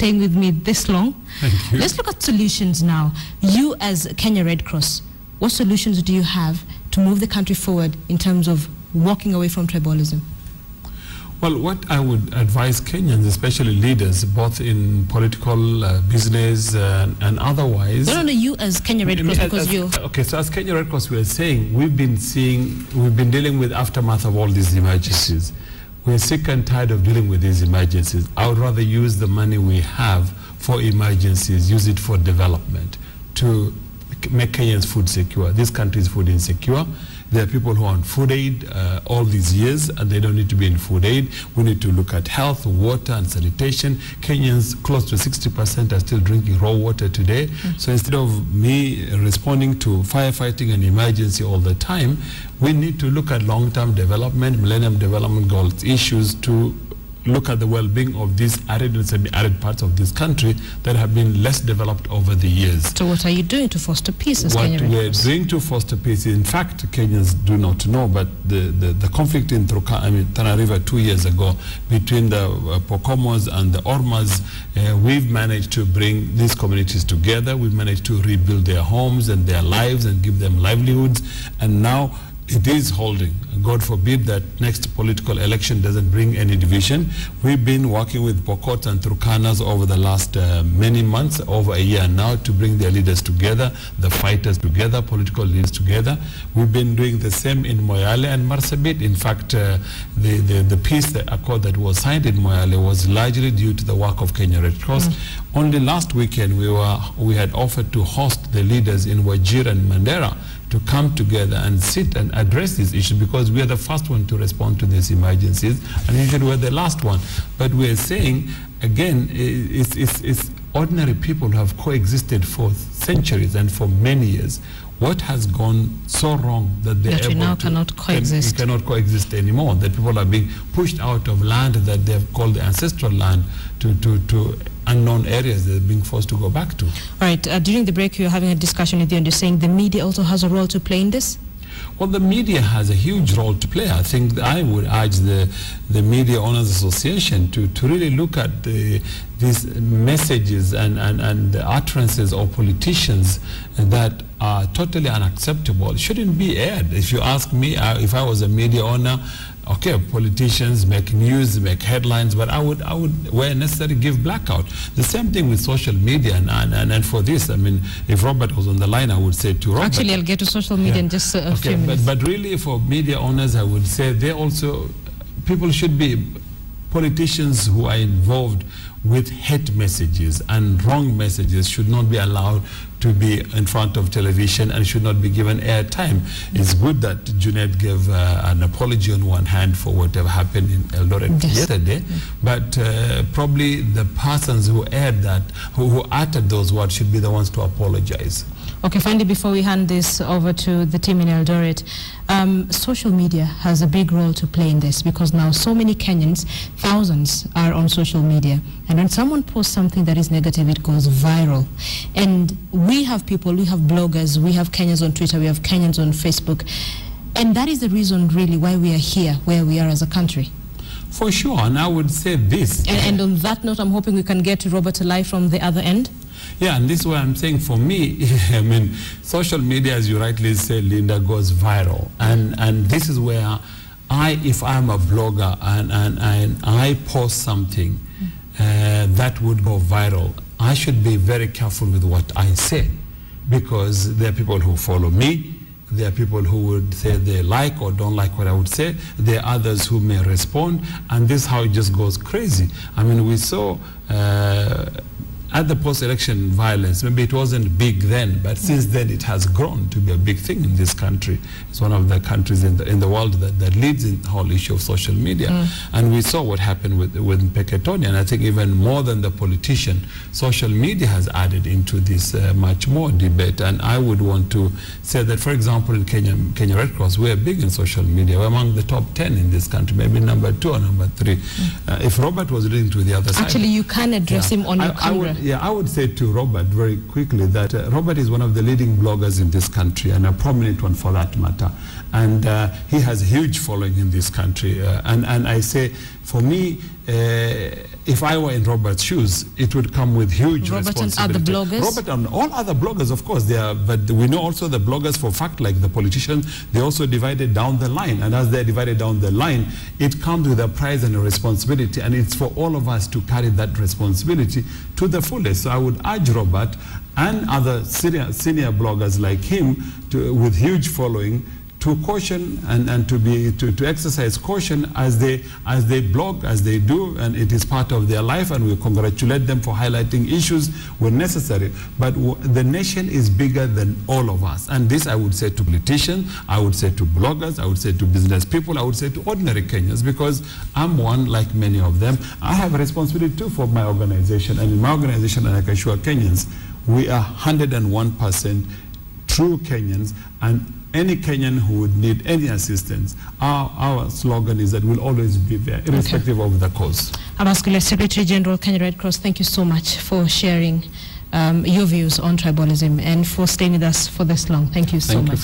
staying with me this long. Thank you. Let's look at solutions now. You as Kenya Red Cross, what solutions do you have to move the country forward in terms of walking away from tribalism? Well, what I would advise Kenyans, especially leaders, both in political, business, and otherwise. No, you as Kenya Red Cross, because you. Okay, so as Kenya Red Cross, we are saying we've been dealing with aftermath of all these emergencies. We're sick and tired of dealing with these emergencies. I would rather use the money we have for emergencies, use it for development, to make Kenyans food secure. This country is food insecure. There are people who are on food aid all these years, and they don't need to be in food aid. We need to look at health, water, and sanitation. Kenyans, close to 60% are still drinking raw water today. So instead of me responding to firefighting and emergency all the time, we need to look at long-term development, Millennium Development Goals issues, to look at the well-being of these arid and semi-arid parts of this country that have been less developed over the years. So what are you doing to foster peace as Kenya Red Cross? What we're doing to foster peace, in fact, Kenyans do not know, but the conflict in Tana River 2 years ago between the Pokomos and the Ormas, we've managed to bring these communities together. We've managed to rebuild their homes and their lives and give them livelihoods, and now it is holding. God forbid that next political election doesn't bring any division. We've been working with Pokot and Turkanas over the last many months, over a year now, to bring their leaders together, the fighters together, political leaders together. We've been doing the same in Moyale and Marsabit. In fact, the peace, the accord that was signed in Moyale was largely due to the work of Kenya Red Cross. Only last weekend we had offered to host the leaders in Wajir and Mandera to come together and sit and address this issue, because we are the first one to respond to these emergencies, and usually we're the last one. But we're saying, again, it's ordinary people who have coexisted for centuries and for many years. What has gone so wrong that they're able now to cannot coexist? We cannot coexist anymore. That people are being pushed out of land that they've called the ancestral land to unknown areas they're being forced to go back to. All right. During the break, you were having a discussion with you, and you're saying the media also has a role to play in this? Well, the media has a huge role to play. I think I would urge the Media Owners Association to really look at these messages and the utterances of politicians that are totally unacceptable. Shouldn't be aired. If you ask me, if I was a media owner, okay, politicians make news, make headlines, but I would, where necessary, give blackout. The same thing with social media, and for this, I mean, if Robert was on the line, I would say to Robert. Actually, I'll get to social media in just a few minutes. But really, for media owners, I would say people should be politicians who are involved with hate messages and wrong messages should not be allowed to be in front of television and should not be given airtime. It's good that Junaid gave an apology on one hand for whatever happened in Eldoret yesterday, but probably the persons who aired that, who uttered those words, should be the ones to apologize. Okay, finally, before we hand this over to the team in Eldoret, social media has a big role to play in this, because now so many Kenyans, thousands, are on social media. And when someone posts something that is negative, it goes viral. And we have people, we have bloggers, we have Kenyans on Twitter, we have Kenyans on Facebook. And that is the reason, really, why we are here, where we are as a country. For sure, and I would say this. And on that note, I'm hoping we can get to Robert alive from the other end. Yeah, and this is what I'm saying. For me, I mean, social media, as you rightly say, Linda, goes viral. And this is where if I'm a blogger and I post something that would go viral, I should be very careful with what I say, because there are people who follow me. There are people who would say they like or don't like what I would say. There are others who may respond, and this is how it just goes crazy. I mean, we saw at the post-election violence, maybe it wasn't big then, but since then it has grown to be a big thing in this country. It's one of the countries in the world that leads in the whole issue of social media. And we saw what happened with Peketoni, and I think even more than the politician, social media has added into this much more debate. And I would want to say that, for example, in Kenya Red Cross, we're big in social media. We're among the top 10 in this country, maybe number 2 or number 3. If Robert was leading to the other side. Actually, you can address him on your camera. I would say to Robert very quickly that Robert is one of the leading bloggers in this country, and a prominent one for that matter. And he has a huge following in this country. And I say, for me, if I were in Robert's shoes, it would come with huge responsibility. Robert and other bloggers? Robert and all other bloggers, of course, they are, but we know also the bloggers, for fact, like the politicians, they also divided down the line. And as they're divided down the line, it comes with a prize and a responsibility. And it's for all of us to carry that responsibility to the fullest. So I would urge Robert and other senior bloggers like him with huge following to caution and to exercise caution as they blog, as they do, and it is part of their life, and we congratulate them for highlighting issues when necessary. But the nation is bigger than all of us, and this I would say to politicians, I would say to bloggers, I would say to business people, I would say to ordinary Kenyans, because I'm one like many of them. I have a responsibility too for my organization, and in my organization, and I can assure Kenyans, we are 101% true Kenyans, and any Kenyan who would need any assistance, our slogan is that we'll always be there, irrespective of the cause. Abaskile, Secretary General, Kenya Red Cross, thank you so much for sharing your views on tribalism and for staying with us for this long. Thank you so much.